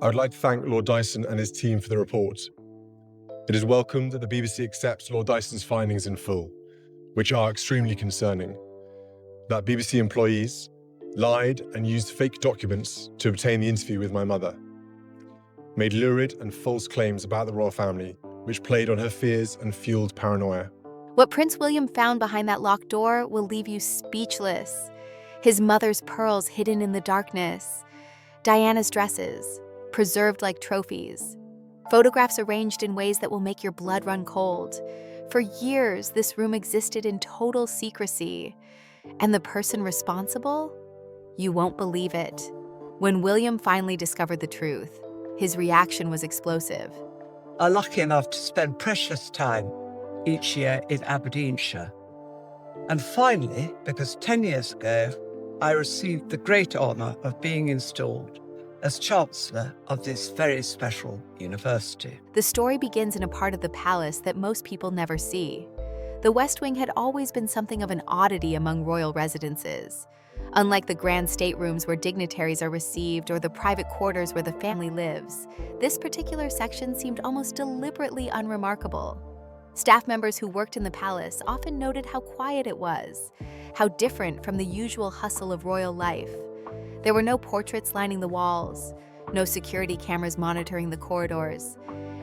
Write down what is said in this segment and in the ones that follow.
I would like to thank Lord Dyson and his team for the report. It is welcome that the BBC accepts Lord Dyson's findings in full, which are extremely concerning. That BBC employees lied and used fake documents to obtain the interview with my mother, made lurid and false claims about the royal family, which played on her fears and fueled paranoia. What Prince William found behind that locked door will leave you speechless. His mother's pearls hidden in the darkness, Diana's dresses, preserved like trophies, photographs arranged in ways that will make your blood run cold. For years, this room existed in total secrecy. And the person responsible? You won't believe it. When William finally discovered the truth, his reaction was explosive. I'm lucky enough to spend precious time each year in Aberdeenshire. And finally, because 10 years ago, I received the great honour of being installed as Chancellor of this very special university. The story begins in a part of the palace that most people never see. The West Wing had always been something of an oddity among royal residences. Unlike the grand staterooms where dignitaries are received or the private quarters where the family lives, this particular section seemed almost deliberately unremarkable. Staff members who worked in the palace often noted how quiet it was, how different from the usual hustle of royal life. There were no portraits lining the walls, no security cameras monitoring the corridors,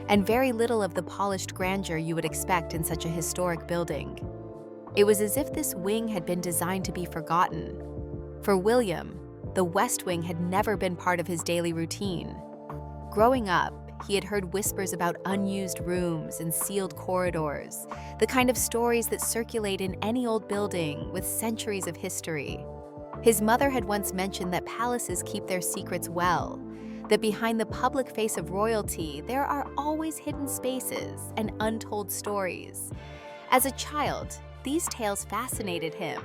and very little of the polished grandeur you would expect in such a historic building. It was as if this wing had been designed to be forgotten. For William, the West Wing had never been part of his daily routine. Growing up, he had heard whispers about unused rooms and sealed corridors, the kind of stories that circulate in any old building with centuries of history. His mother had once mentioned that palaces keep their secrets well, that behind the public face of royalty, there are always hidden spaces and untold stories. As a child, these tales fascinated him,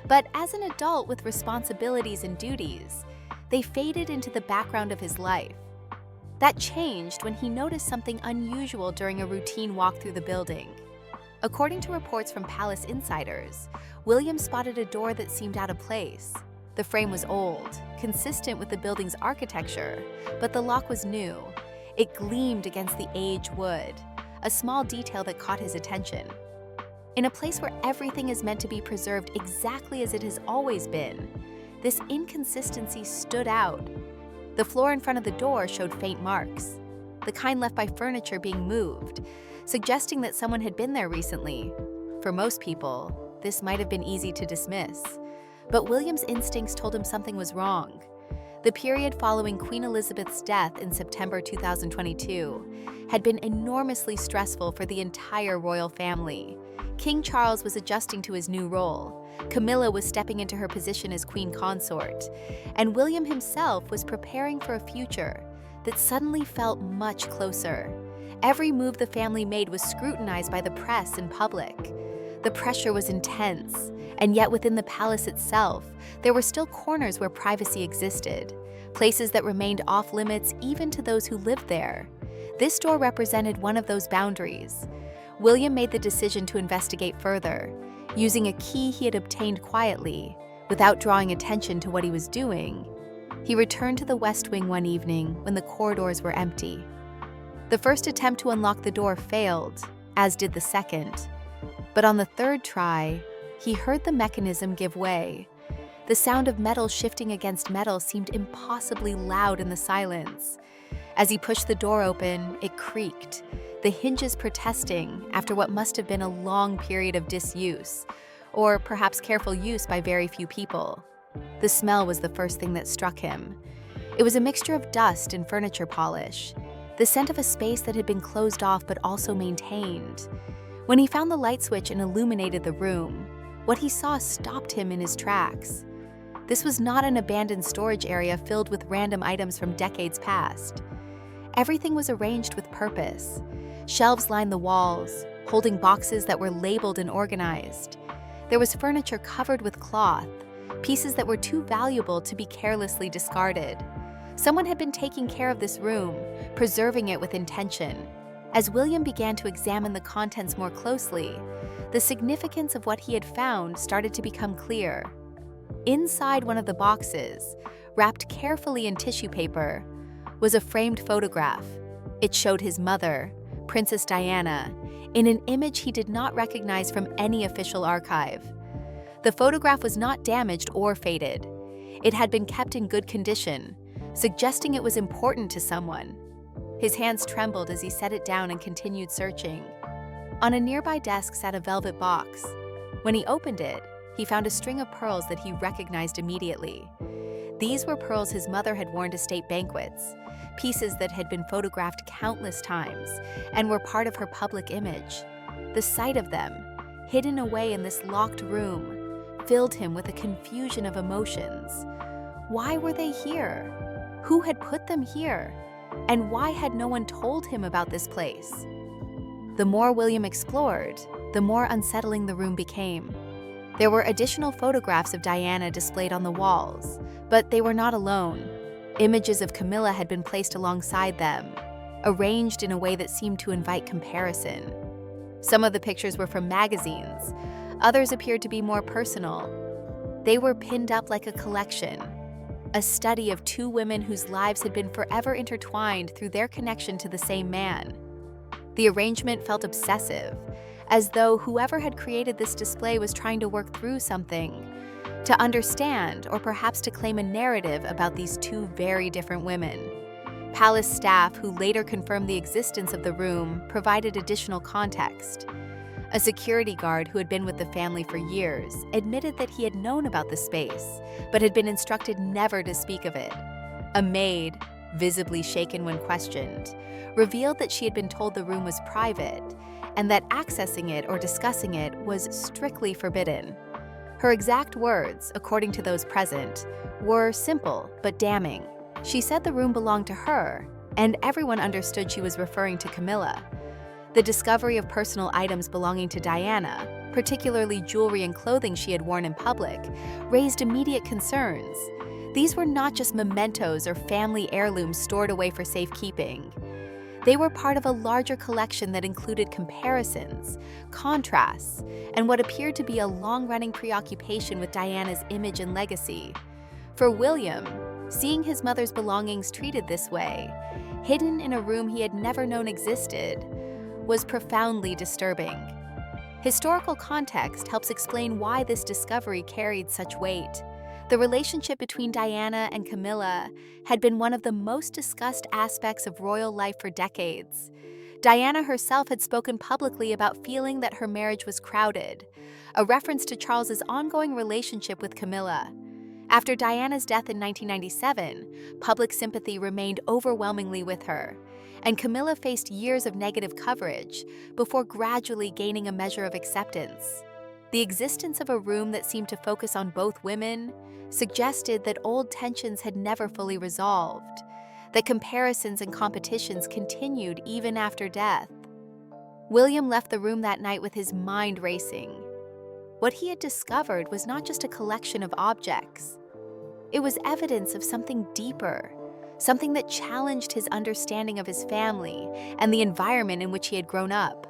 but as an adult with responsibilities and duties, they faded into the background of his life. That changed when he noticed something unusual during a routine walk through the building. According to reports from palace insiders, William spotted a door that seemed out of place. The frame was old, consistent with the building's architecture, but the lock was new. It gleamed against the aged wood, a small detail that caught his attention. In a place where everything is meant to be preserved exactly as it has always been, this inconsistency stood out. The floor in front of the door showed faint marks, the kind left by furniture being moved, suggesting that someone had been there recently. For most people, this might have been easy to dismiss, but William's instincts told him something was wrong. The period following Queen Elizabeth's death in September 2022 had been enormously stressful for the entire royal family. King Charles was adjusting to his new role, Camilla was stepping into her position as queen consort, and William himself was preparing for a future that suddenly felt much closer. Every move the family made was scrutinized by the press and public. The pressure was intense, and yet within the palace itself, there were still corners where privacy existed, places that remained off limits even to those who lived there. This door represented one of those boundaries. William made the decision to investigate further, using a key he had obtained quietly, without drawing attention to what he was doing. He returned to the West Wing one evening when the corridors were empty. The first attempt to unlock the door failed, as did the second. But on the third try, he heard the mechanism give way. The sound of metal shifting against metal seemed impossibly loud in the silence. As he pushed the door open, it creaked, the hinges protesting after what must have been a long period of disuse, or perhaps careful use by very few people. The smell was the first thing that struck him. It was a mixture of dust and furniture polish, the scent of a space that had been closed off but also maintained. When he found the light switch and illuminated the room, what he saw stopped him in his tracks. This was not an abandoned storage area filled with random items from decades past. Everything was arranged with purpose. Shelves lined the walls, holding boxes that were labeled and organized. There was furniture covered with cloth, pieces that were too valuable to be carelessly discarded. Someone had been taking care of this room, preserving it with intention. As William began to examine the contents more closely, the significance of what he had found started to become clear. Inside one of the boxes, wrapped carefully in tissue paper, was a framed photograph. It showed his mother, Princess Diana, in an image he did not recognize from any official archive. The photograph was not damaged or faded. It had been kept in good condition, suggesting it was important to someone. His hands trembled as he set it down and continued searching. On a nearby desk sat a velvet box. When he opened it, he found a string of pearls that he recognized immediately. These were pearls his mother had worn to state banquets, pieces that had been photographed countless times and were part of her public image. The sight of them, hidden away in this locked room, filled him with a confusion of emotions. Why were they here? Who had put them here? And why had no one told him about this place? The more William explored, the more unsettling the room became. There were additional photographs of Diana displayed on the walls, but they were not alone. Images of Camilla had been placed alongside them, arranged in a way that seemed to invite comparison. Some of the pictures were from magazines. Others appeared to be more personal. They were pinned up like a collection, a study of two women whose lives had been forever intertwined through their connection to the same man. The arrangement felt obsessive, as though whoever had created this display was trying to work through something, to understand or perhaps to claim a narrative about these two very different women. Palace staff, who later confirmed the existence of the room, provided additional context. A security guard who had been with the family for years admitted that he had known about the space, but had been instructed never to speak of it. A maid, visibly shaken when questioned, revealed that she had been told the room was private and that accessing it or discussing it was strictly forbidden. Her exact words, according to those present, were simple but damning. She said the room belonged to her, and everyone understood she was referring to Camilla. The discovery of personal items belonging to Diana, particularly jewelry and clothing she had worn in public, raised immediate concerns. These were not just mementos or family heirlooms stored away for safekeeping. They were part of a larger collection that included comparisons, contrasts, and what appeared to be a long-running preoccupation with Diana's image and legacy. For William, seeing his mother's belongings treated this way, hidden in a room he had never known existed, was profoundly disturbing. Historical context helps explain why this discovery carried such weight. The relationship between Diana and Camilla had been one of the most discussed aspects of royal life for decades. Diana herself had spoken publicly about feeling that her marriage was crowded, a reference to Charles's ongoing relationship with Camilla. After Diana's death in 1997, public sympathy remained overwhelmingly with her, and Camilla faced years of negative coverage before gradually gaining a measure of acceptance. The existence of a room that seemed to focus on both women suggested that old tensions had never fully resolved, that comparisons and competitions continued even after death. William left the room that night with his mind racing. What he had discovered was not just a collection of objects. It was evidence of something deeper, something that challenged his understanding of his family and the environment in which he had grown up.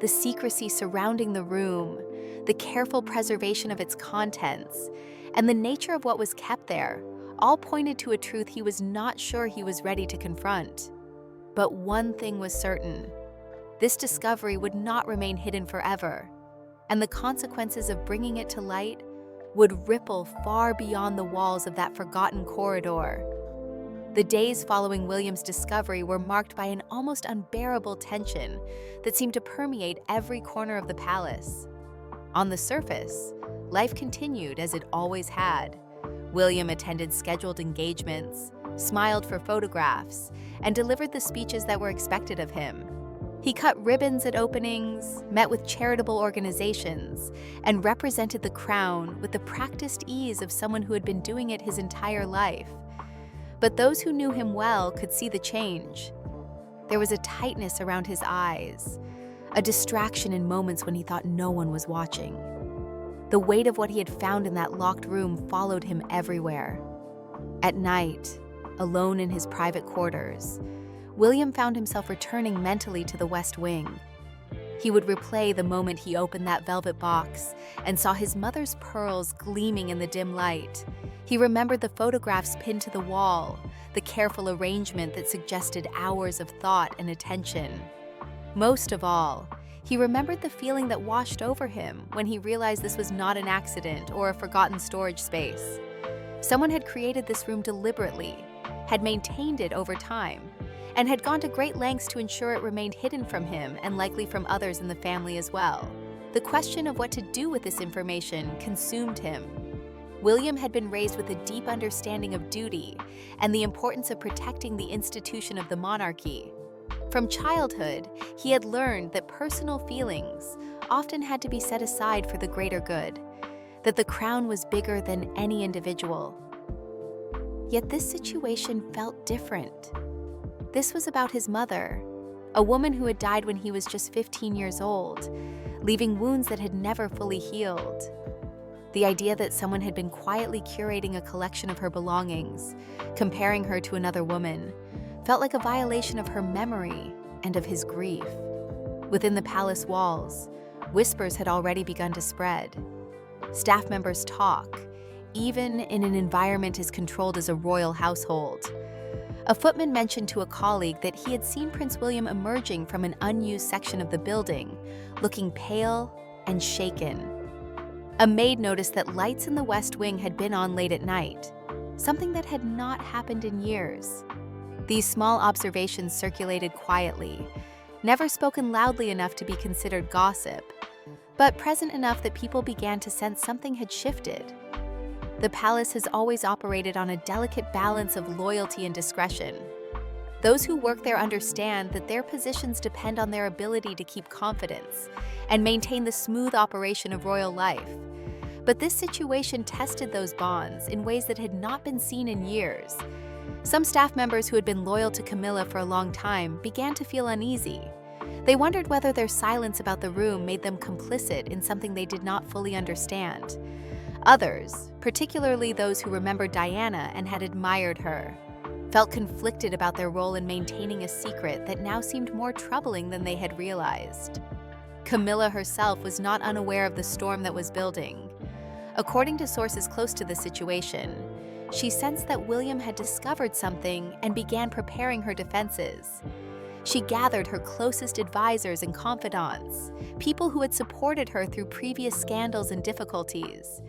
The secrecy surrounding the room, the careful preservation of its contents, and the nature of what was kept there all pointed to a truth he was not sure he was ready to confront. But one thing was certain: this discovery would not remain hidden forever, and the consequences of bringing it to light would ripple far beyond the walls of that forgotten corridor. The days following William's discovery were marked by an almost unbearable tension that seemed to permeate every corner of the palace. On the surface, life continued as it always had. William attended scheduled engagements, smiled for photographs, and delivered the speeches that were expected of him. He cut ribbons at openings, met with charitable organizations, and represented the crown with the practiced ease of someone who had been doing it his entire life. But those who knew him well could see the change. There was a tightness around his eyes, a distraction in moments when he thought no one was watching. The weight of what he had found in that locked room followed him everywhere. At night, alone in his private quarters, William found himself returning mentally to the West Wing. He would replay the moment he opened that velvet box and saw his mother's pearls gleaming in the dim light. He remembered the photographs pinned to the wall, the careful arrangement that suggested hours of thought and attention. Most of all, he remembered the feeling that washed over him when he realized this was not an accident or a forgotten storage space. Someone had created this room deliberately, had maintained it over time, and had gone to great lengths to ensure it remained hidden from him and likely from others in the family as well. The question of what to do with this information consumed him. William had been raised with a deep understanding of duty and the importance of protecting the institution of the monarchy. From childhood, he had learned that personal feelings often had to be set aside for the greater good, that the crown was bigger than any individual. Yet this situation felt different. This was about his mother, a woman who had died when he was just 15 years old, leaving wounds that had never fully healed. The idea that someone had been quietly curating a collection of her belongings, comparing her to another woman, felt like a violation of her memory and of his grief. Within the palace walls, whispers had already begun to spread. Staff members talk, even in an environment as controlled as a royal household. A footman mentioned to a colleague that he had seen Prince William emerging from an unused section of the building, looking pale and shaken. A maid noticed that lights in the West Wing had been on late at night, something that had not happened in years. These small observations circulated quietly, never spoken loudly enough to be considered gossip, but present enough that people began to sense something had shifted. The palace has always operated on a delicate balance of loyalty and discretion. Those who work there understand that their positions depend on their ability to keep confidence and maintain the smooth operation of royal life. But this situation tested those bonds in ways that had not been seen in years. Some staff members who had been loyal to Camilla for a long time began to feel uneasy. They wondered whether their silence about the room made them complicit in something they did not fully understand. Others, particularly those who remembered Diana and had admired her, felt conflicted about their role in maintaining a secret that now seemed more troubling than they had realized. Camilla herself was not unaware of the storm that was building. According to sources close to the situation, she sensed that William had discovered something and began preparing her defenses. She gathered her closest advisors and confidants, people who had supported her through previous scandals and difficulties.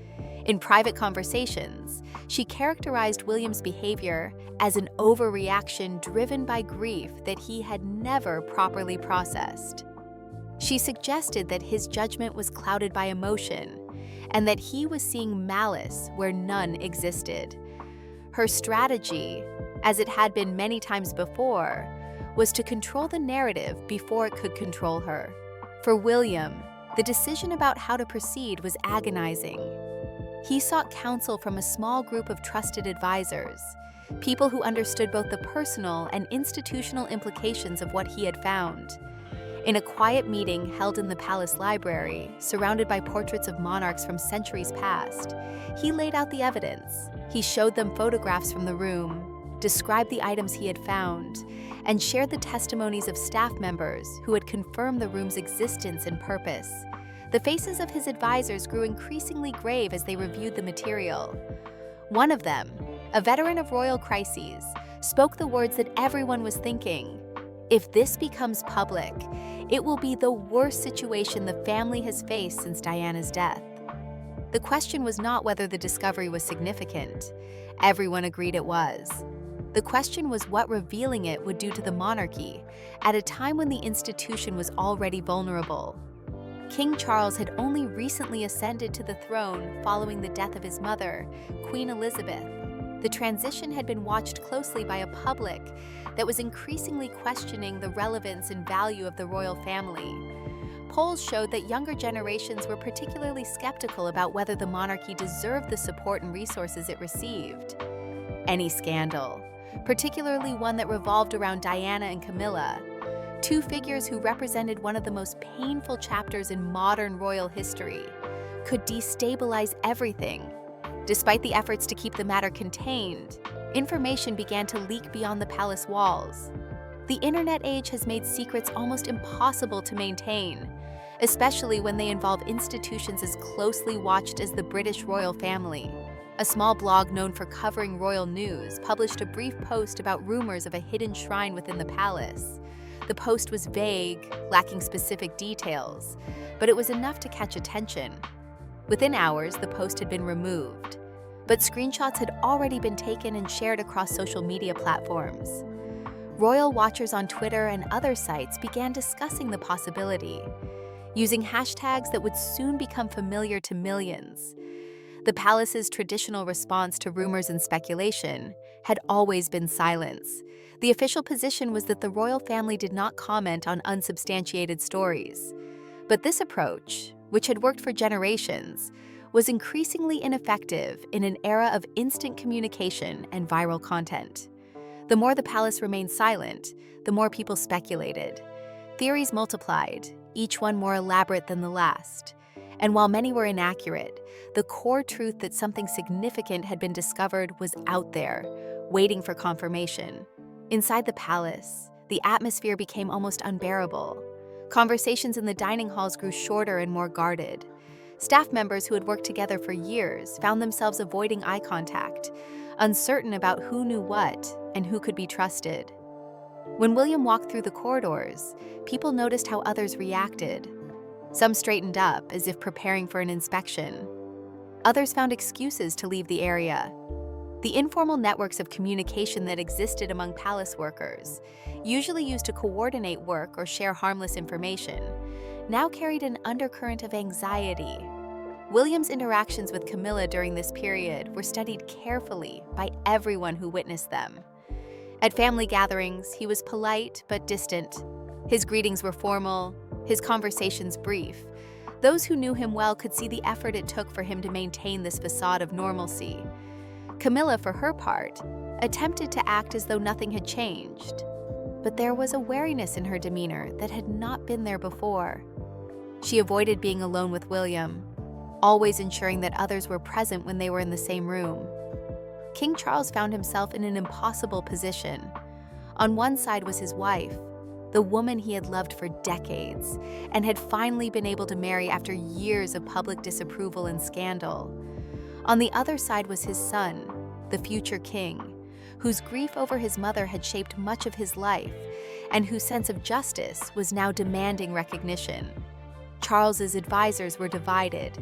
In private conversations, she characterized William's behavior as an overreaction driven by grief that he had never properly processed. She suggested that his judgment was clouded by emotion and that he was seeing malice where none existed. Her strategy, as it had been many times before, was to control the narrative before it could control her. For William, the decision about how to proceed was agonizing. He sought counsel from a small group of trusted advisors, people who understood both the personal and institutional implications of what he had found. In a quiet meeting held in the palace library, surrounded by portraits of monarchs from centuries past, he laid out the evidence. He showed them photographs from the room, described the items he had found, and shared the testimonies of staff members who had confirmed the room's existence and purpose. The faces of his advisors grew increasingly grave as they reviewed the material. One of them, a veteran of royal crises, spoke the words that everyone was thinking. If this becomes public, it will be the worst situation the family has faced since Diana's death. The question was not whether the discovery was significant. Everyone agreed it was. The question was what revealing it would do to the monarchy at a time when the institution was already vulnerable. King Charles had only recently ascended to the throne following the death of his mother, Queen Elizabeth. The transition had been watched closely by a public that was increasingly questioning the relevance and value of the royal family. Polls showed that younger generations were particularly skeptical about whether the monarchy deserved the support and resources it received. Any scandal, particularly one that revolved around Diana and Camilla, two figures who represented one of the most painful chapters in modern royal history, could destabilize everything. Despite the efforts to keep the matter contained, information began to leak beyond the palace walls. The internet age has made secrets almost impossible to maintain, especially when they involve institutions as closely watched as the British royal family. A small blog known for covering royal news published a brief post about rumors of a hidden shrine within the palace. The post was vague, lacking specific details, but it was enough to catch attention. Within hours, the post had been removed, but screenshots had already been taken and shared across social media platforms. Royal watchers on Twitter and other sites began discussing the possibility, using hashtags that would soon become familiar to millions. The palace's traditional response to rumors and speculation had always been silence. The official position was that the royal family did not comment on unsubstantiated stories. But this approach, which had worked for generations, was increasingly ineffective in an era of instant communication and viral content. The more the palace remained silent, the more people speculated. Theories multiplied, each one more elaborate than the last. And while many were inaccurate, the core truth that something significant had been discovered was out there, waiting for confirmation. Inside the palace, the atmosphere became almost unbearable. Conversations in the dining halls grew shorter and more guarded. Staff members who had worked together for years found themselves avoiding eye contact, uncertain about who knew what and who could be trusted. When William walked through the corridors, people noticed how others reacted. Some straightened up as if preparing for an inspection. Others found excuses to leave the area. The informal networks of communication that existed among palace workers, usually used to coordinate work or share harmless information, now carried an undercurrent of anxiety. William's interactions with Camilla during this period were studied carefully by everyone who witnessed them. At family gatherings, he was polite but distant. His greetings were formal, his conversations brief. Those who knew him well could see the effort it took for him to maintain this facade of normalcy. Camilla, for her part, attempted to act as though nothing had changed. But there was a wariness in her demeanor that had not been there before. She avoided being alone with William, always ensuring that others were present when they were in the same room. King Charles found himself in an impossible position. On one side was his wife, the woman he had loved for decades and had finally been able to marry after years of public disapproval and scandal. On the other side was his son, the future king, whose grief over his mother had shaped much of his life and whose sense of justice was now demanding recognition. Charles's advisors were divided.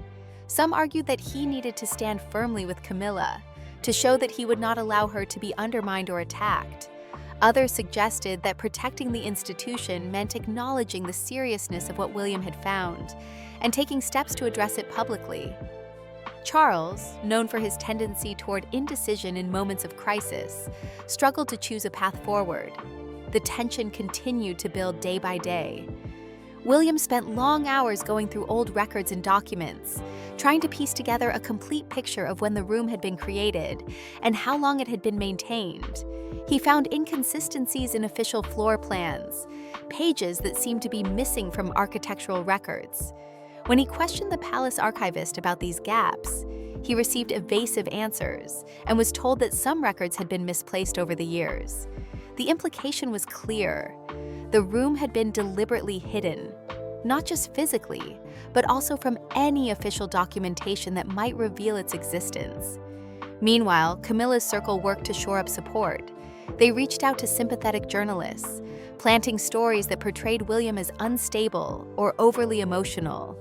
Some argued that he needed to stand firmly with Camilla to show that he would not allow her to be undermined or attacked. Others suggested that protecting the institution meant acknowledging the seriousness of what William had found and taking steps to address it publicly. Charles, known for his tendency toward indecision in moments of crisis, struggled to choose a path forward. The tension continued to build day by day. William spent long hours going through old records and documents, trying to piece together a complete picture of when the room had been created and how long it had been maintained. He found inconsistencies in official floor plans, pages that seemed to be missing from architectural records. When he questioned the palace archivist about these gaps, he received evasive answers and was told that some records had been misplaced over the years. The implication was clear. The room had been deliberately hidden, not just physically, but also from any official documentation that might reveal its existence. Meanwhile, Camilla's circle worked to shore up support. They reached out to sympathetic journalists, planting stories that portrayed William as unstable or overly emotional.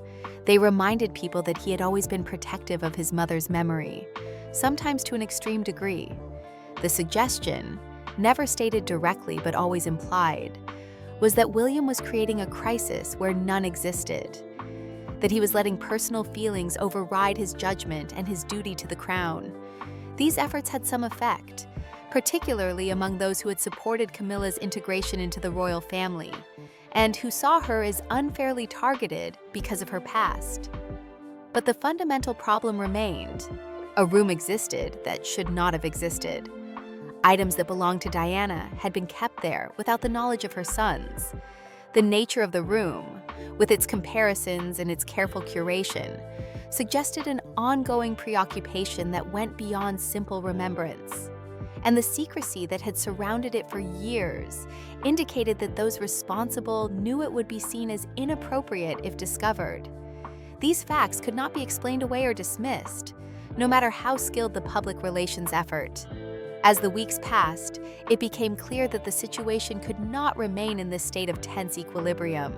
They reminded people that he had always been protective of his mother's memory, sometimes to an extreme degree. The suggestion, never stated directly but always implied, was that William was creating a crisis where none existed, that he was letting personal feelings override his judgment and his duty to the crown. These efforts had some effect, particularly among those who had supported Camilla's integration into the royal family, and who saw her as unfairly targeted because of her past. But the fundamental problem remained. A room existed that should not have existed. Items that belonged to Diana had been kept there without the knowledge of her sons. The nature of the room, with its comparisons and its careful curation, suggested an ongoing preoccupation that went beyond simple remembrance. and the secrecy that had surrounded it for years indicated that those responsible knew it would be seen as inappropriate if discovered. These facts could not be explained away or dismissed, no matter how skilled the public relations effort. As the weeks passed, it became clear that the situation could not remain in this state of tense equilibrium.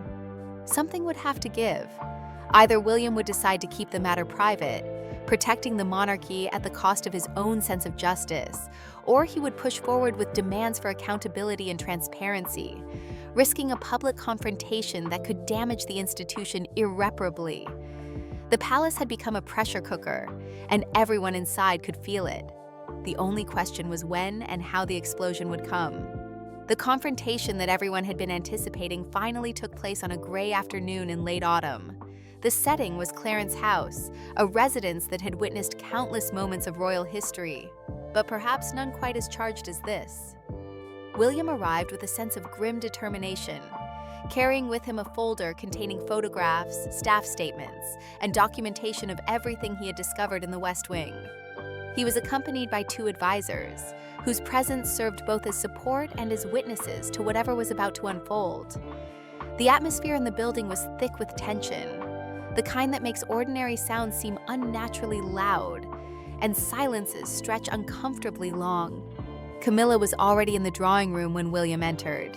Something would have to give. Either William would decide to keep the matter private, protecting the monarchy at the cost of his own sense of justice, or he would push forward with demands for accountability and transparency, risking a public confrontation that could damage the institution irreparably. The palace had become a pressure cooker, and everyone inside could feel it. The only question was when and how the explosion would come. The confrontation that everyone had been anticipating finally took place on a gray afternoon in late autumn. The setting was Clarence House, a residence that had witnessed countless moments of royal history, but perhaps none quite as charged as this. William arrived with a sense of grim determination, carrying with him a folder containing photographs, staff statements, and documentation of everything he had discovered in the West Wing. He was accompanied by 2 advisors, whose presence served both as support and as witnesses to whatever was about to unfold. The atmosphere in the building was thick with tension, the kind that makes ordinary sounds seem unnaturally loud, and silences stretch uncomfortably long. Camilla was already in the drawing room when William entered.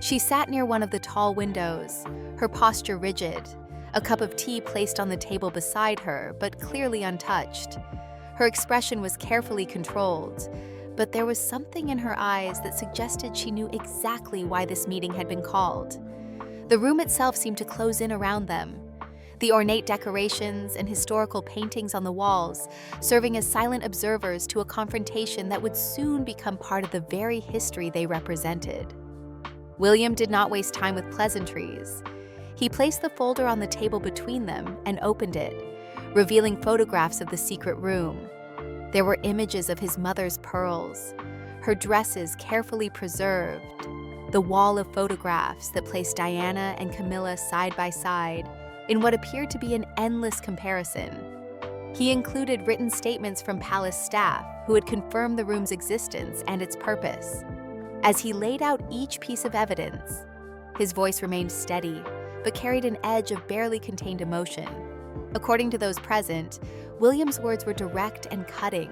She sat near one of the tall windows, her posture rigid, a cup of tea placed on the table beside her, but clearly untouched. Her expression was carefully controlled, but there was something in her eyes that suggested she knew exactly why this meeting had been called. The room itself seemed to close in around them, the ornate decorations and historical paintings on the walls serving as silent observers to a confrontation that would soon become part of the very history they represented. William did not waste time with pleasantries. He placed the folder on the table between them and opened it, revealing photographs of the secret room. There were images of his mother's pearls, her dresses carefully preserved, the wall of photographs that placed Diana and Camilla side by side in what appeared to be an endless comparison. He included written statements from palace staff who had confirmed the room's existence and its purpose. As he laid out each piece of evidence, his voice remained steady, but carried an edge of barely contained emotion. According to those present, William's words were direct and cutting.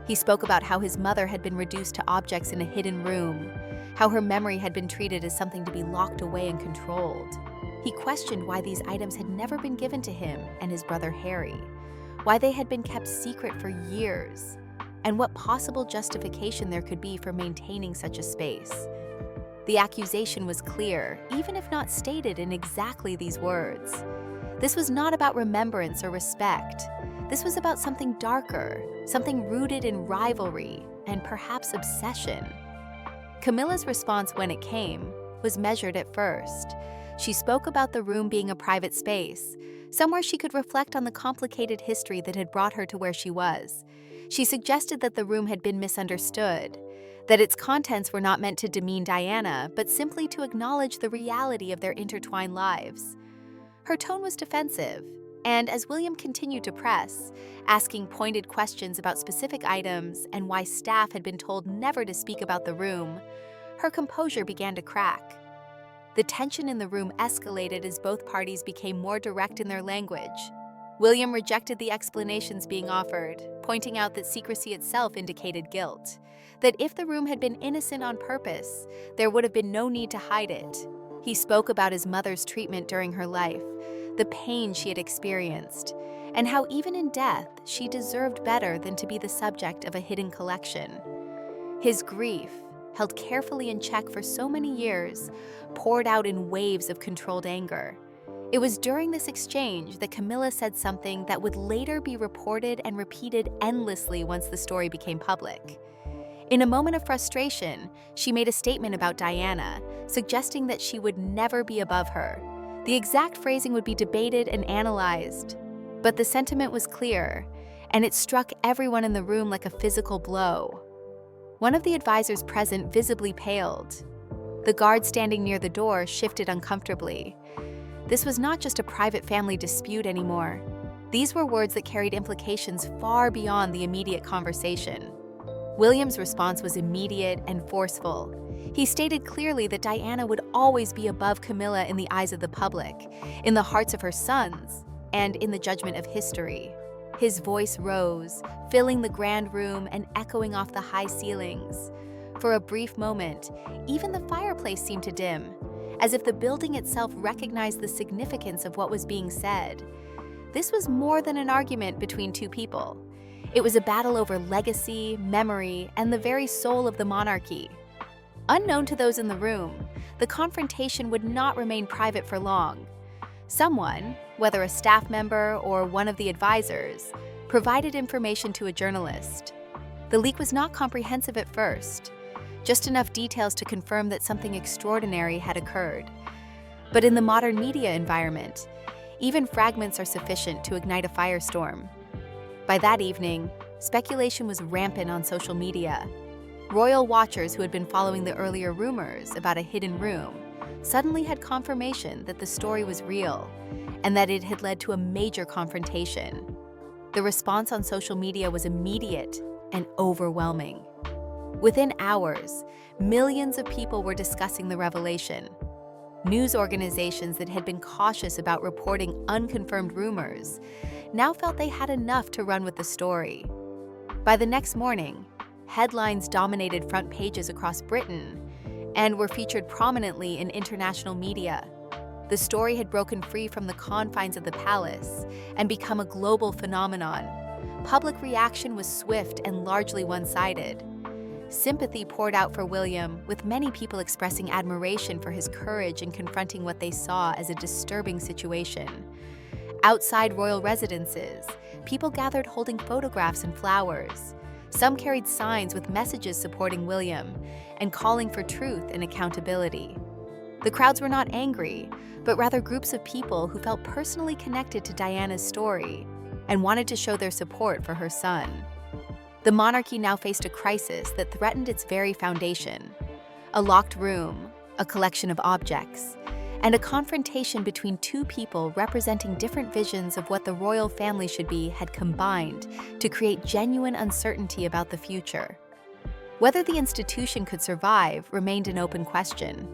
He spoke about how his mother had been reduced to objects in a hidden room, how her memory had been treated as something to be locked away and controlled. He questioned why these items had never been given to him and his brother Harry, why they had been kept secret for years, and what possible justification there could be for maintaining such a space. The accusation was clear, even if not stated in exactly these words. This was not about remembrance or respect. This was about something darker, something rooted in rivalry and perhaps obsession. Camilla's response when it came was measured at first. She spoke about the room being a private space, somewhere she could reflect on the complicated history that had brought her to where she was. She suggested that the room had been misunderstood, that its contents were not meant to demean Diana, but simply to acknowledge the reality of their intertwined lives. Her tone was defensive, and as William continued to press, asking pointed questions about specific items and why staff had been told never to speak about the room, her composure began to crack. The tension in the room escalated as both parties became more direct in their language. William rejected the explanations being offered, pointing out that secrecy itself indicated guilt, that if the room had been innocent on purpose, there would have been no need to hide it. He spoke about his mother's treatment during her life, the pain she had experienced, and how even in death, she deserved better than to be the subject of a hidden collection. His grief, held carefully in check for so many years, poured out in waves of controlled anger. It was during this exchange that Camilla said something that would later be reported and repeated endlessly once the story became public. In a moment of frustration, she made a statement about Diana, suggesting that she would never be above her. The exact phrasing would be debated and analyzed, but the sentiment was clear, and it struck everyone in the room like a physical blow. One of the advisors present visibly paled. The guard standing near the door shifted uncomfortably. This was not just a private family dispute anymore. These were words that carried implications far beyond the immediate conversation. William's response was immediate and forceful. He stated clearly that Diana would always be above Camilla in the eyes of the public, in the hearts of her sons, and in the judgment of history. His voice rose, filling the grand room and echoing off the high ceilings. For a brief moment, even the fireplace seemed to dim, as if the building itself recognized the significance of what was being said. This was more than an argument between two people. It was a battle over legacy, memory, and the very soul of the monarchy. Unknown to those in the room, the confrontation would not remain private for long. Someone, whether a staff member or one of the advisors, provided information to a journalist. The leak was not comprehensive at first, just enough details to confirm that something extraordinary had occurred. But in the modern media environment, even fragments are sufficient to ignite a firestorm. By that evening, speculation was rampant on social media. Royal watchers who had been following the earlier rumors about a hidden room suddenly had confirmation that the story was real and that it had led to a major confrontation. The response on social media was immediate and overwhelming. Within hours, millions of people were discussing the revelation. News organizations that had been cautious about reporting unconfirmed rumors now felt they had enough to run with the story. By the next morning, headlines dominated front pages across Britain and were featured prominently in international media. The story had broken free from the confines of the palace and become a global phenomenon. Public reaction was swift and largely one-sided. Sympathy poured out for William, with many people expressing admiration for his courage in confronting what they saw as a disturbing situation. Outside royal residences, people gathered holding photographs and flowers. Some carried signs with messages supporting William and calling for truth and accountability. The crowds were not angry, but rather groups of people who felt personally connected to Diana's story and wanted to show their support for her son. The monarchy now faced a crisis that threatened its very foundation. A locked room, a collection of objects, and a confrontation between two people representing different visions of what the royal family should be had combined to create genuine uncertainty about the future. Whether the institution could survive remained an open question.